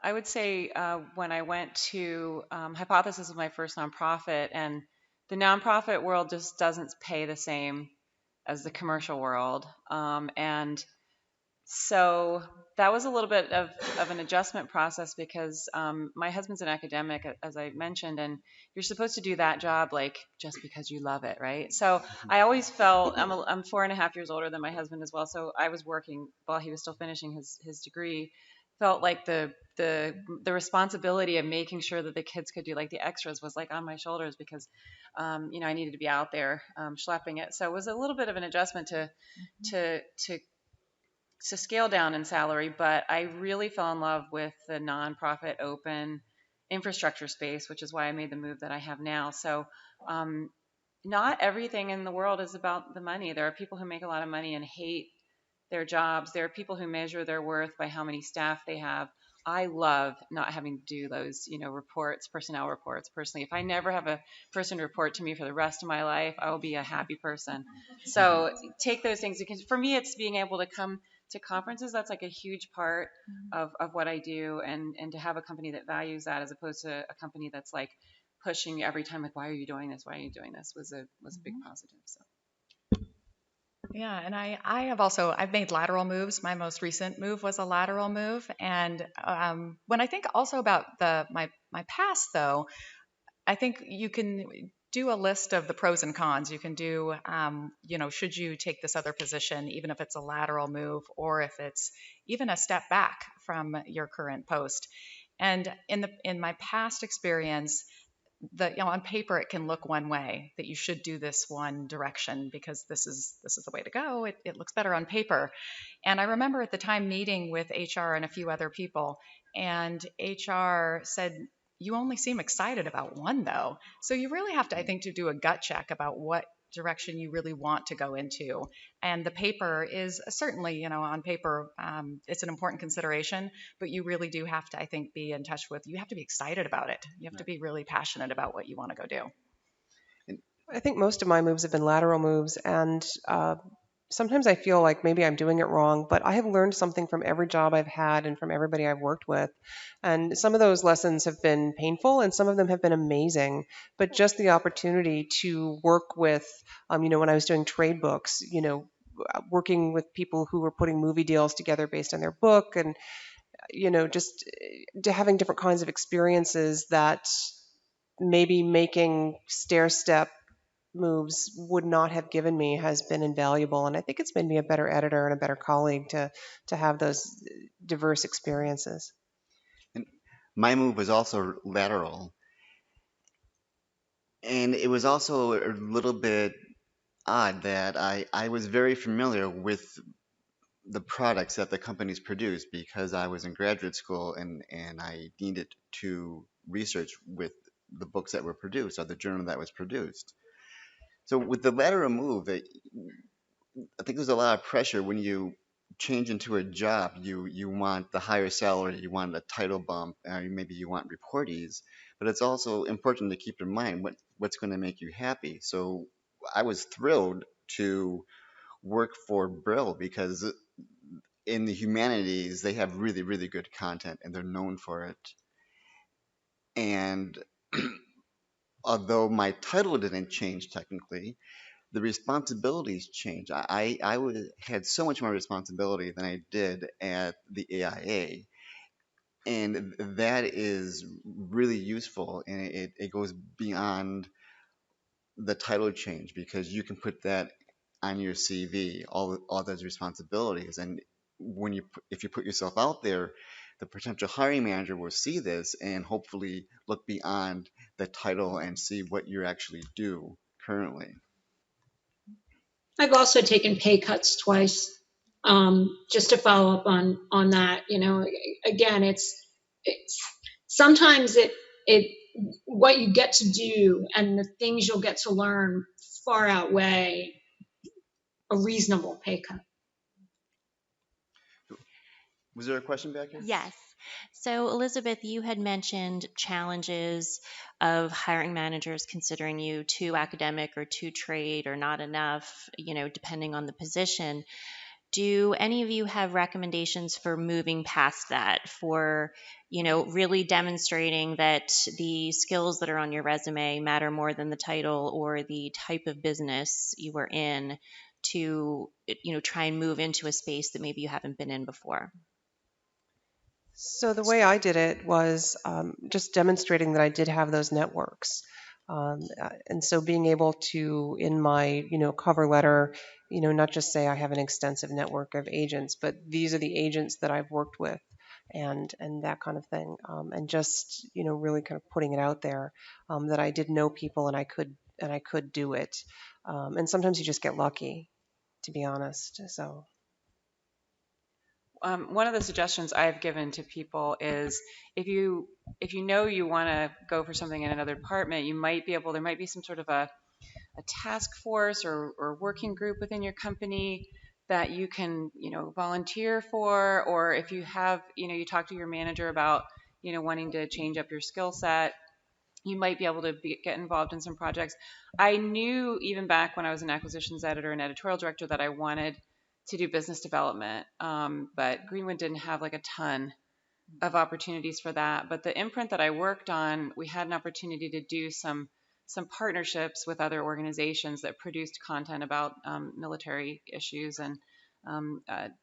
I would say when I went to Hypothesis was my first nonprofit, and the nonprofit world just doesn't pay the same as the commercial world. And so that was a little bit of an adjustment process because my husband's an academic, as I mentioned, and you're supposed to do that job like just because you love it, right? So I always felt I'm 4.5 years older than my husband as well, so I was working while he was still finishing his degree. Felt like the responsibility of making sure that the kids could do like the extras was like on my shoulders because I needed to be out there schlepping it. So it was a little bit of an adjustment to scale down in salary, but I really fell in love with the nonprofit open infrastructure space, which is why I made the move that I have now. So not everything in the world is about the money. There are people who make a lot of money and hate their jobs. There are people who measure their worth by how many staff they have. I love not having to do those, reports, personnel reports. Personally, if I never have a person report to me for the rest of my life, I will be a happy person. So take those things. Because for me, it's being able to come to conferences. That's like a huge part of what I do, and to have a company that values that as opposed to a company that's like pushing every time, like, why are you doing this? Why are you doing this? Was a big positive. So. Yeah, and I've made lateral moves. My most recent move was a lateral move, and when I think also about my past, though, I think you can do a list of the pros and cons. You can do, should you take this other position, even if it's a lateral move, or if it's even a step back from your current post. And in my past experience, on paper it can look one way, that you should do this one direction because this is the way to go. It looks better on paper. And I remember at the time meeting with HR and a few other people, and HR said, you only seem excited about one though. So you really have to, I think, to do a gut check about what direction you really want to go into. And the paper is certainly, on paper, it's an important consideration, but you really do have to, I think, be in touch with, you have to be excited about it. You have to be really passionate about what you want to go do. I think most of my moves have been lateral moves, and sometimes I feel like maybe I'm doing it wrong, but I have learned something from every job I've had and from everybody I've worked with. And some of those lessons have been painful and some of them have been amazing. But just the opportunity to work with, when I was doing trade books, working with people who were putting movie deals together based on their book, and, just having different kinds of experiences that maybe making stair step moves would not have given me has been invaluable. And I think it's made me a better editor and a better colleague to have those diverse experiences. And my move was also lateral. And it was also a little bit odd that I was very familiar with the products that the companies produce because I was in graduate school and I needed to research with the books that were produced or the journal that was produced. So with the lateral move, I think there's a lot of pressure when you change into a job. You want the higher salary, you want a title bump, or maybe you want reportees. but it's also important to keep in mind what's going to make you happy. So I was thrilled to work for Brill because in the humanities they have really, really good content and they're known for it. And although my title didn't change technically, the responsibilities changed. Had so much more responsibility than I did at the AIA. And that is really useful, and it goes beyond the title change because you can put that on your CV, all those responsibilities. And if you put yourself out there, the potential hiring manager will see this and hopefully look beyond the title and see what you actually do currently. I've also taken pay cuts twice. Just to follow up on that, again, it's sometimes it what you get to do and the things you'll get to learn far outweigh a reasonable pay cut. Was there a question back here? Yes. So, Elizabeth, you had mentioned challenges of hiring managers considering you too academic or too trade or not enough, depending on the position. Do any of you have recommendations for moving past that, for, really demonstrating that the skills that are on your resume matter more than the title or the type of business you were in to, try and move into a space that maybe you haven't been in before? So the way I did it was just demonstrating that I did have those networks. And so being able to, in my, cover letter, not just say I have an extensive network of agents, but these are the agents that I've worked with and that kind of thing. And just, really kind of putting it out there that I did know people and I could do it. And sometimes you just get lucky, to be honest. So. One of the suggestions I've given to people is if you know you want to go for something in another department, there might be some sort of a task force or working group within your company that you can volunteer for, or if you have you talk to your manager about wanting to change up your skill set, you might be able to get involved in some projects. I knew even back when I was an acquisitions editor and editorial director that I wanted to do business development, but Greenwood didn't have like a ton of opportunities for that. But the imprint that I worked on, we had an opportunity to do some partnerships with other organizations that produced content about military issues and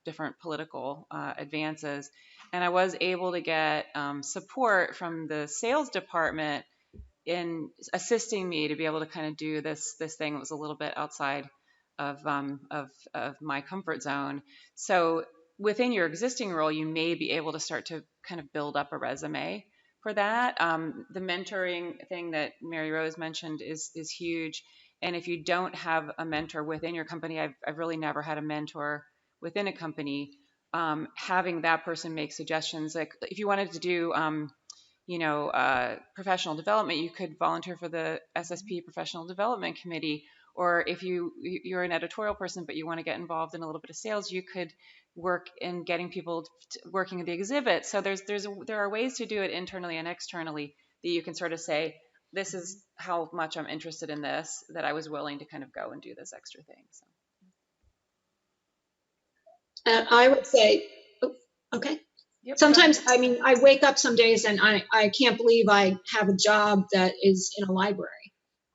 different political advances. And I was able to get support from the sales department in assisting me to be able to kind of do this thing that was a little bit outside of my comfort zone. So within your existing role, you may be able to start to kind of build up a resume for that. The mentoring thing that Mary Rose mentioned is huge. And if you don't have a mentor within your company, I've really never had a mentor within a company. Having that person make suggestions, like if you wanted to do professional development, you could volunteer for the SSP Professional Development Committee. Or if you're an editorial person, but you want to get involved in a little bit of sales, you could work in getting people working at the exhibit. So there are ways to do it internally and externally that you can sort of say, this is how much I'm interested in this, that I was willing to kind of go and do this extra thing. So. And I would say, okay. Yep, sometimes, I mean, I wake up some days and I can't believe I have a job that is in a library.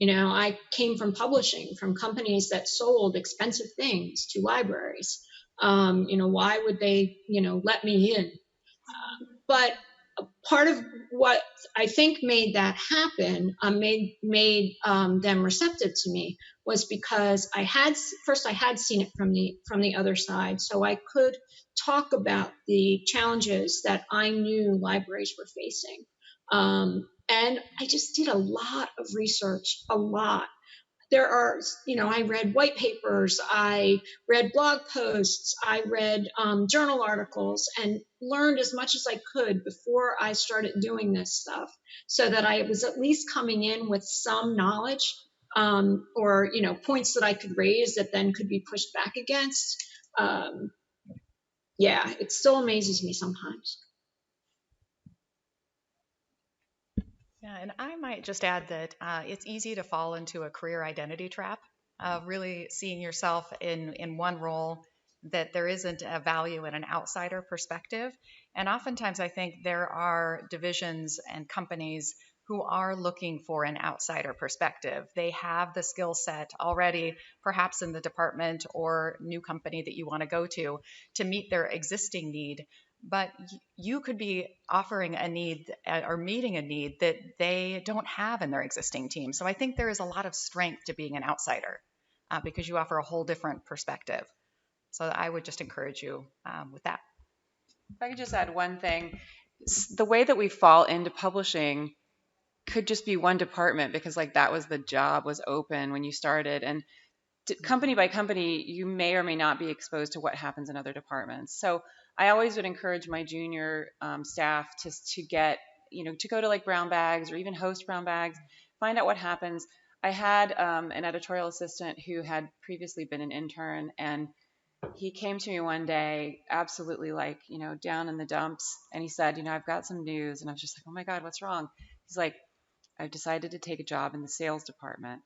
I came from publishing, from companies that sold expensive things to libraries. Why would they, let me in? But part of what I think made that happen, made them receptive to me, was because I had seen it from the other side, so I could talk about the challenges that I knew libraries were facing. And I just did a lot of research, a lot. I read white papers, I read blog posts, I read journal articles, and learned as much as I could before I started doing this stuff, so that I was at least coming in with some knowledge, or points that I could raise that then could be pushed back against. Yeah, it still amazes me sometimes. Yeah, and I might just add that it's easy to fall into a career identity trap of really seeing yourself in one role, that there isn't a value in an outsider perspective. And oftentimes I think there are divisions and companies who are looking for an outsider perspective. They have the skill set already, perhaps in the department or new company that you want to go to meet their existing need. But you could be offering a need or meeting a need that they don't have in their existing team. So I think there is a lot of strength to being an outsider because you offer a whole different perspective. So I would just encourage you with that. If I could just add one thing, the way that we fall into publishing could just be one department because like that was the job was open when you started, and company by company, you may or may not be exposed to what happens in other departments. So I always would encourage my junior staff to get, to go to like Brown Bags or even host Brown Bags, find out what happens. I had an editorial assistant who had previously been an intern, and he came to me one day, absolutely like, down in the dumps. And he said, I've got some news. And I was just like, oh my God, what's wrong? He's like, I've decided to take a job in the sales department.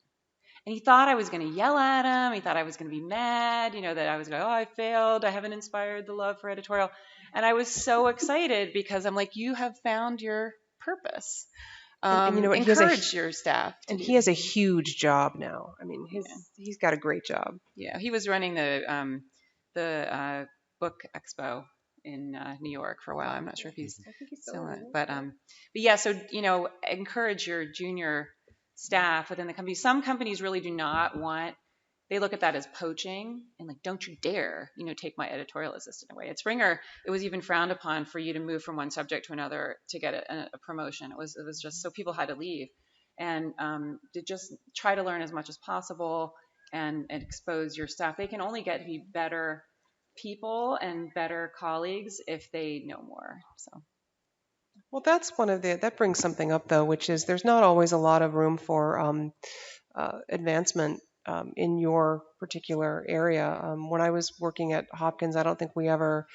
And he thought I was going to yell at him. He thought I was going to be mad, that I was going, oh, I failed. I haven't inspired the love for editorial. And I was so excited because I'm like, you have found your purpose. And you know what? Encourage your staff. And he has a huge job now. I mean, he's got a great job. Yeah, he was running the book expo in New York for a while. I'm not sure if he's still in it, but yeah. So encourage your junior staff within the company. Some companies really do not want. They look at that as poaching and like, don't you dare, take my editorial assistant away. At Springer, it was even frowned upon for you to move from one subject to another to get a promotion. It was just so people had to leave, and to just try to learn as much as possible and expose your staff. They can only get to be better people and better colleagues if they know more. So. Well, that's that brings something up though, which is there's not always a lot of room for advancement in your particular area. When I was working at Hopkins, I don't think we ever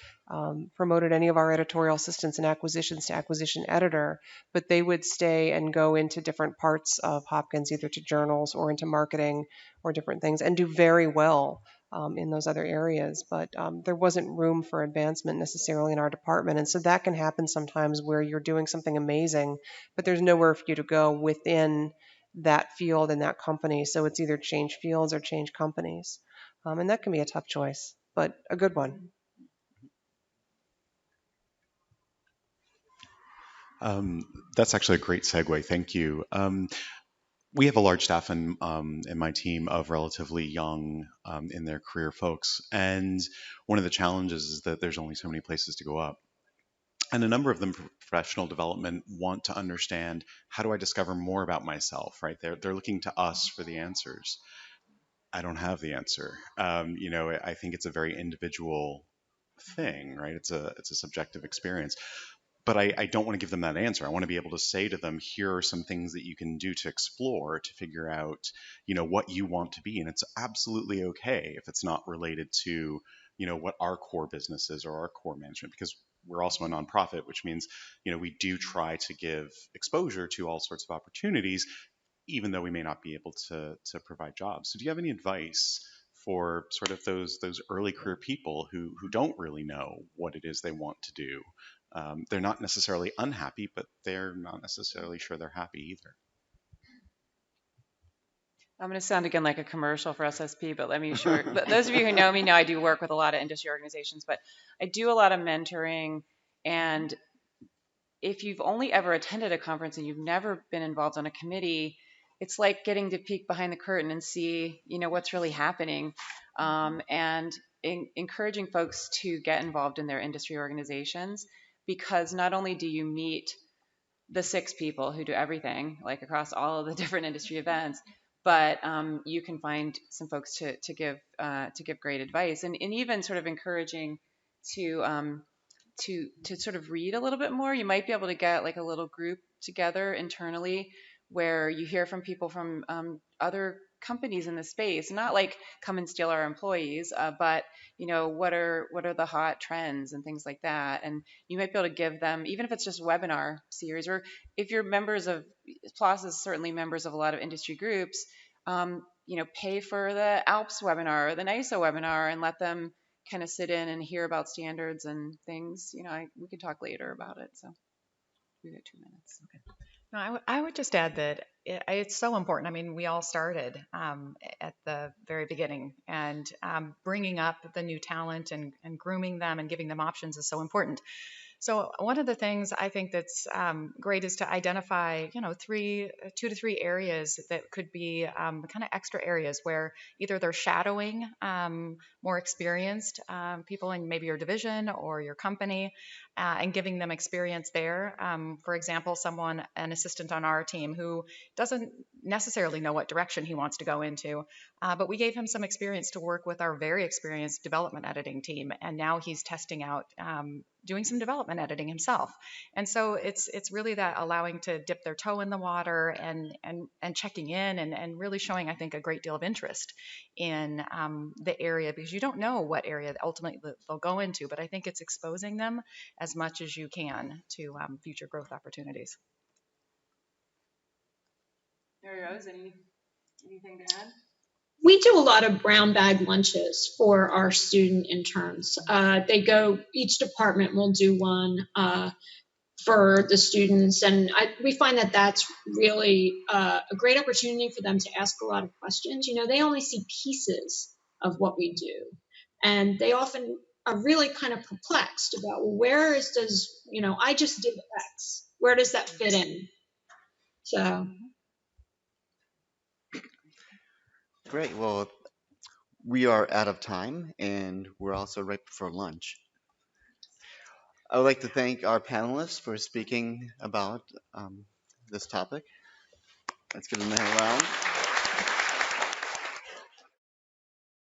promoted any of our editorial assistants and acquisitions to acquisition editor, but they would stay and go into different parts of Hopkins, either to journals or into marketing or different things, and do very well in those other areas. But there wasn't room for advancement necessarily in our department. And so that can happen sometimes where you're doing something amazing, but there's nowhere for you to go within that field and that company. So it's either change fields or change companies. And that can be a tough choice, but a good one. That's actually a great segue. Thank you. We have a large staff in my team of relatively young in their career folks. And one of the challenges is that there's only so many places to go up. And a number of them for professional development want to understand, how do I discover more about myself, right? They're looking to us for the answers. I don't have the answer. I think it's a very individual thing, right? It's a subjective experience. But I don't want to give them that answer. I want to be able to say to them, here are some things that you can do to explore, to figure out, what you want to be. And it's absolutely okay if it's not related to, what our core business is or our core management, because we're also a nonprofit, which means, we do try to give exposure to all sorts of opportunities, even though we may not be able to provide jobs. So do you have any advice for sort of those early career people who don't really know what it is they want to do? They're not necessarily unhappy, but they're not necessarily sure they're happy either. I'm going to sound again like a commercial for SSP, but let me assure those of you who know me know I do work with a lot of industry organizations, but I do a lot of mentoring. And if you've only ever attended a conference and you've never been involved on a committee, it's like getting to peek behind the curtain and see, what's really happening, and encouraging folks to get involved in their industry organizations, because not only do you meet the 6 people who do everything, like across all of the different industry events, but you can find some folks to give great advice, and even sort of encouraging to sort of read a little bit more. You might be able to get like a little group together internally where you hear from people from other companies in the space, not like come and steal our employees, but what are the hot trends and things like that. And you might be able to give them, even if it's just a webinar series, or if you're members of PLOS is certainly members of a lot of industry groups, pay for the ALPS webinar or the NISO webinar and let them kind of sit in and hear about standards and things. We can talk later about it. So we got 2 minutes. Okay. No, I would just add that it's so important. I mean, we all started at the very beginning, and bringing up the new talent and grooming them and giving them options is so important. So one of the things I think that's great is to identify, 2 to 3 areas that could be kind of extra areas where either they're shadowing more experienced people in maybe your division or your company, and giving them experience there. For example, an assistant on our team who doesn't necessarily know what direction he wants to go into, but we gave him some experience to work with our very experienced development editing team, and now he's testing out doing some development editing himself. And so it's really that allowing to dip their toe in the water and checking in and really showing, I think, a great deal of interest in the area, because you don't know what area ultimately they'll go into, but I think it's exposing them as much as you can to future growth opportunities. Mary Rose, anything to add? We do a lot of brown bag lunches for our student interns. Each department will do one for the students, and we find that that's really a great opportunity for them to ask a lot of questions. They only see pieces of what we do, and they often are really kind of perplexed about, well, I just did X, where does that fit in? So Great. Well, we are out of time, and we're also right before lunch. I would like to thank our panelists for speaking about this topic. Let's give them a round.